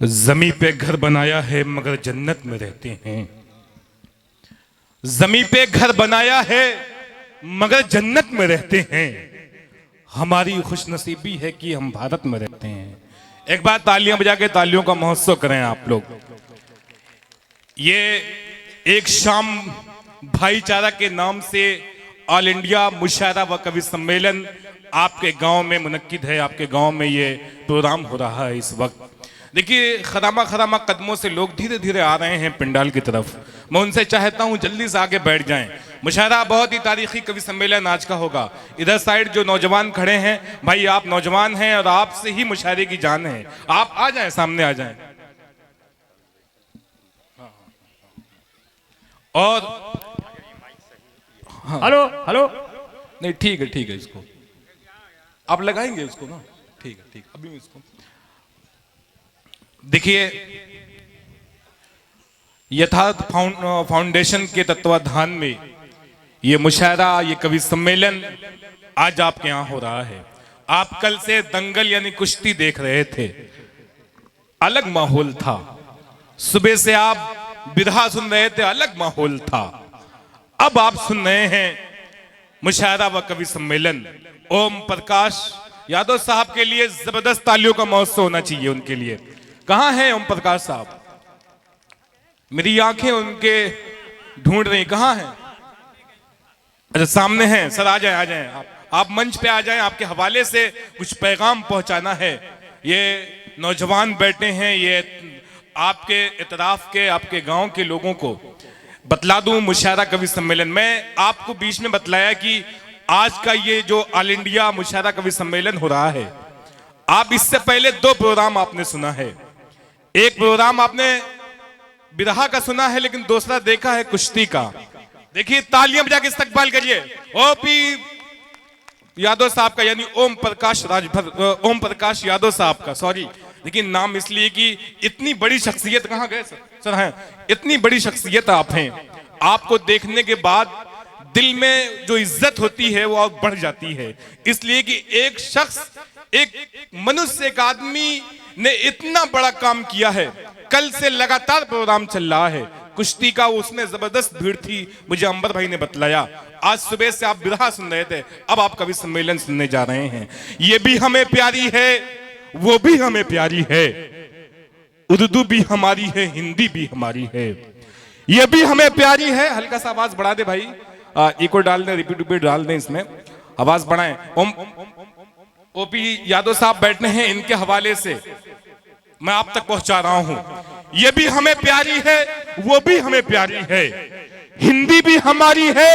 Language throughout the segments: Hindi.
जमी पे घर बनाया है मगर जन्नत में रहते हैं। जमी पे घर बनाया है मगर जन्नत में रहते हैं। हमारी खुशनसीबी है कि हम भारत में रहते हैं। एक बार तालियां बजा के तालियों का महोत्सव करें आप लोग। ये एक शाम भाईचारा के नाम से ऑल इंडिया मुशायरा व कवि सम्मेलन आपके गांव में मुनक्किद है। आपके गांव में ये प्रोग्राम हो रहा है इस वक्त। देखिए, खरामा खरामा कदमों से लोग धीरे धीरे आ रहे हैं पंडाल की तरफ। मैं उनसे चाहता हूं जल्दी से आगे बैठ जाएं। मुशायरा बहुत ही तारीखी कवि सम्मेलन आज का होगा। इधर साइड जो नौजवान खड़े हैं, भाई आप नौजवान हैं और आपसे ही मुशायरे की जान है। आप आ जाएं, सामने आ जाएं। और हेलो हेलो, नहीं ठीक है, इसको आप लगाएंगे उसको ना। ठीक है, अभी मैं इसको देखिए, यथार्थ फाउंडेशन के तत्वाधान में ये मुशायरा, ये कवि सम्मेलन आज आपके यहां हो रहा है। आप कल से दंगल यानी कुश्ती देख रहे थे, अलग माहौल था। सुबह से आप बिरहा सुन रहे थे, अलग माहौल था। अब आप सुन रहे हैं मुशायरा व कवि सम्मेलन। ओम प्रकाश यादव साहब के लिए जबरदस्त तालियों का महोत्सव होना चाहिए उनके लिए। कहां हैं ओम प्रकाश साहब? मेरी आंखें उनके ढूंढ रही, कहां हैं? अच्छा, सामने हैं। सर आ जाएं आप मंच पे आ जाएं। आपके हवाले से कुछ पैगाम पहुंचाना है। ये नौजवान बैठे हैं, ये आपके इतराफ के, आपके गांव के लोगों को बतला दूं मुशायरा कवि सम्मेलन। मैं आपको बीच में बतलाया कि आज का ये जो ऑल इंडिया मुशायरा कवि सम्मेलन हो रहा है, आप इससे पहले दो प्रोग्राम आपने सुना है। एक प्रोग्राम आपने बिरहा का सुना है, लेकिन दूसरा देखा है कुश्ती का। देखिए, तालियां बजा के इस्तकबाल करिए ओपी यादव साहब का, यानी ओम प्रकाश यादव साहब का। सॉरी, लेकिन नाम इसलिए कि इतनी बड़ी शख्सियत, कहां गए सर हैं, इतनी बड़ी शख्सियत आप हैं। आपको देखने के बाद दिल में जो इज्जत होती है वो और बढ़ जाती है। इसलिए कि एक शख्स, एक मनुष्य, एक आदमी ने इतना बड़ा काम किया है। कल से लगातार प्रोग्राम चल रहा है कुश्ती का, उसमें जबरदस्त भीड़ थी, मुझे अंबर भाई ने बतलाया। आज सुबह से आप बिरहा सुन रहे थे, अब आप कवि सम्मेलन सुनने जा रहे हैं। ये भी हमें प्यारी है, वो भी हमें प्यारी है। उर्दू भी हमारी है, हिंदी भी हमारी है। ये भी हमें प्यारी है। हल्का सा आवाज बढ़ा दे भाई, इको डाल दे, रिपीट डाल दे, इसमें आवाज बढ़ाएं। ओपी यादव साहब बैठने हैं, इनके हवाले से मैं आप तक पहुंचा रहा हूं। ये भी हमें प्यारी है, वो भी हमें प्यारी है। हिंदी भी हमारी है,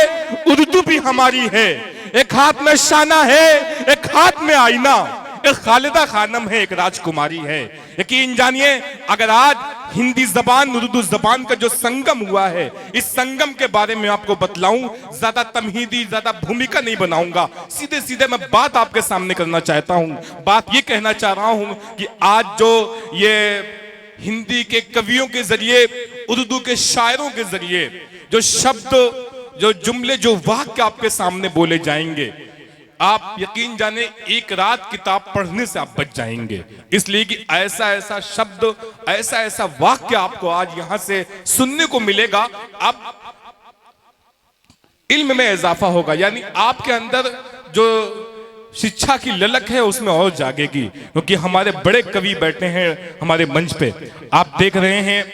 उर्दू भी हमारी है। एक हाथ में शाना है, एक हाथ में आईना। एक खालिदा खानम है, एक राजकुमारी है। यकीन जानिए, अगर आज हिंदी जबान उर्दू जबान का जो संगम हुआ है, इस संगम के बारे में आपको बतलाऊं, ज्यादा तमहीदी, ज्यादा भूमिका नहीं बनाऊंगा। सीधे सीधे मैं बात आपके सामने करना चाहता हूं। बात ये कहना चाह रहा हूं कि आज जो ये हिंदी के कवियों के जरिए, उर्दू के शायरों के जरिए जो शब्द, जो जुमले, जो वाक्य आपके सामने बोले जाएंगे, आप यकीन जाने एक रात किताब पढ़ने से आप बच जाएंगे। इसलिए कि ऐसा ऐसा शब्द, ऐसा ऐसा वाक्य आपको आज यहां से सुनने को मिलेगा। अब इल्म में इजाफा होगा, यानी आपके अंदर जो शिक्षा की ललक है उसमें और जागेगी। क्योंकि हमारे बड़े कवि बैठे हैं हमारे मंच पे। आप देख रहे हैं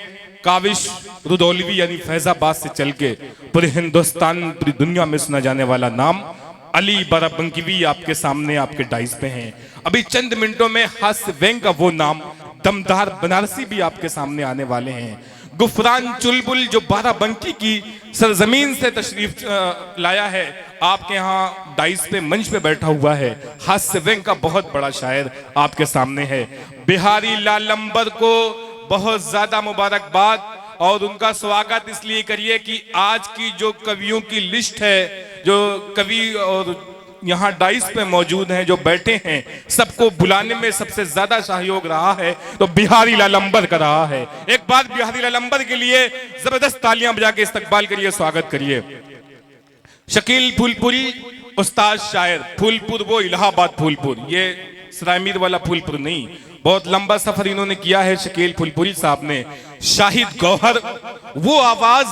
काविश रुदौलवी, यानी फैजाबाद से चल के पूरे हिंदुस्तान, पूरी दुनिया में सुना जाने वाला नाम अली बाराबंकी आपके सामने, आपके डाइस पे हैं। अभी चंद मिनटों में हास्य व्यंग का वो नाम दमदार बनारसी भी आपके सामने आने वाले हैं। गुफरान चुलबुल, जो बाराबंकी की सरजमीन से तशरीफ लाया है, आपके यहाँ डाइस पे, मंच पे बैठा हुआ है। हास्य व्यंग का बहुत बड़ा शायर आपके सामने है। बिहारी लाल अंबर को बहुत ज्यादा मुबारकबाद, और उनका स्वागत इसलिए करिए कि आज की जो कवियों की लिस्ट है, जो कवि और यहाँ डाइस पे मौजूद हैं, जो बैठे हैं, सबको बुलाने में सबसे ज्यादा सहयोग रहा है तो बिहारी लाल अंबर का रहा है। एक बार बिहारी लाल अंबर के लिए जबरदस्त तालियां बजा के इस्तकबाल करिए, स्वागत करिए। शकील फूलपुरी, उस्ताद शायर, फूलपुर वो इलाहाबाद फूलपुर, ये सरायमीर वाला फूलपुर नहीं, बहुत लंबा सफर इन्होंने किया है शकील फुलपुरी साहब ने। शाहिद गौहर, वो आवाज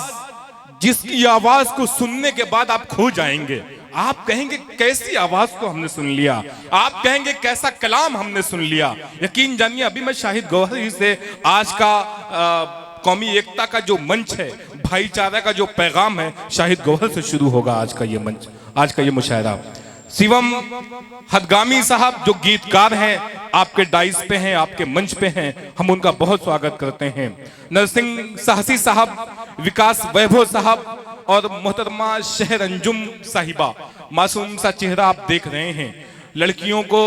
जिसकी आवाज को सुनने के बाद आप खो जाएंगे। आप कहेंगे कैसी आवाज को हमने सुन लिया, आप कहेंगे कैसा कलाम हमने सुन लिया। यकीन जानिए अभी मैं शाहिद गौहर ही से आज का कौमी एकता का जो मंच है, भाईचारा का जो पैगाम है, शाहिद गौहर से शुरू होगा आज का ये मंच, आज का ये मुशायरा। शिवम हदगामी साहब जो गीतकार हैं, आपके डाइस पे हैं, आपके मंच पे हैं, हम उनका बहुत स्वागत करते हैं। नरसिंह साहसी साहब, विकास वैभव साहब और मोहतरमा शहर अंजुम साहिबा। मासूम सा चेहरा आप देख रहे हैं, लड़कियों को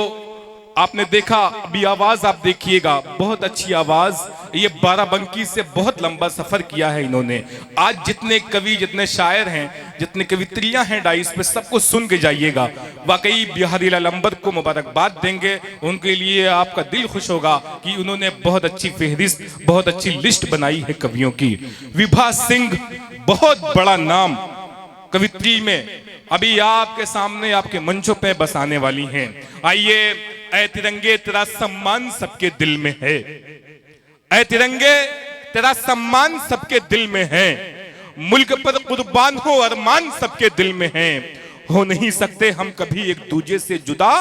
आपने देखा, अभी आवाज आप देखिएगा, बहुत अच्छी आवाज। ये बाराबंकी से बहुत लंबा सफर किया है इन्होंने। आज जितने कवि, जितने शायर हैं, जितने कवित्रियां हैं डाइस पे, सबको सुन के जाइएगा। वाकई बिहारी लाल अंबर को मुबारकबाद देंगे, उनके लिए आपका दिल खुश होगा कि उन्होंने बहुत अच्छी फहरिस्त, बहुत अच्छी लिस्ट बनाई है कवियों की। विभा सिंह, बहुत बड़ा नाम कवित्री में, अभी आपके सामने आपके मंचों पे बसाने वाली हैं। आइए, ऐ तिरंगे तेरा सम्मान सबके दिल में है, ऐ तिरंगे तेरा सम्मान सबके दिल में है, मुल्क पर कुर्बान हो अरमान सबके दिल में है। हो नहीं सकते हम कभी एक दूजे से जुदा,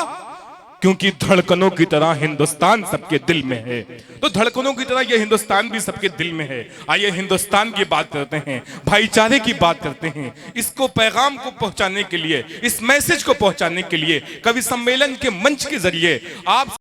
क्योंकि धड़कनों की तरह हिंदुस्तान सबके दिल में है। तो धड़कनों की तरह ये हिंदुस्तान भी सबके दिल में है। आइए हिंदुस्तान की बात करते हैं, भाईचारे की बात करते हैं। इसको पैगाम को पहुंचाने के लिए, इस मैसेज को पहुंचाने के लिए कवि सम्मेलन के मंच के जरिए आप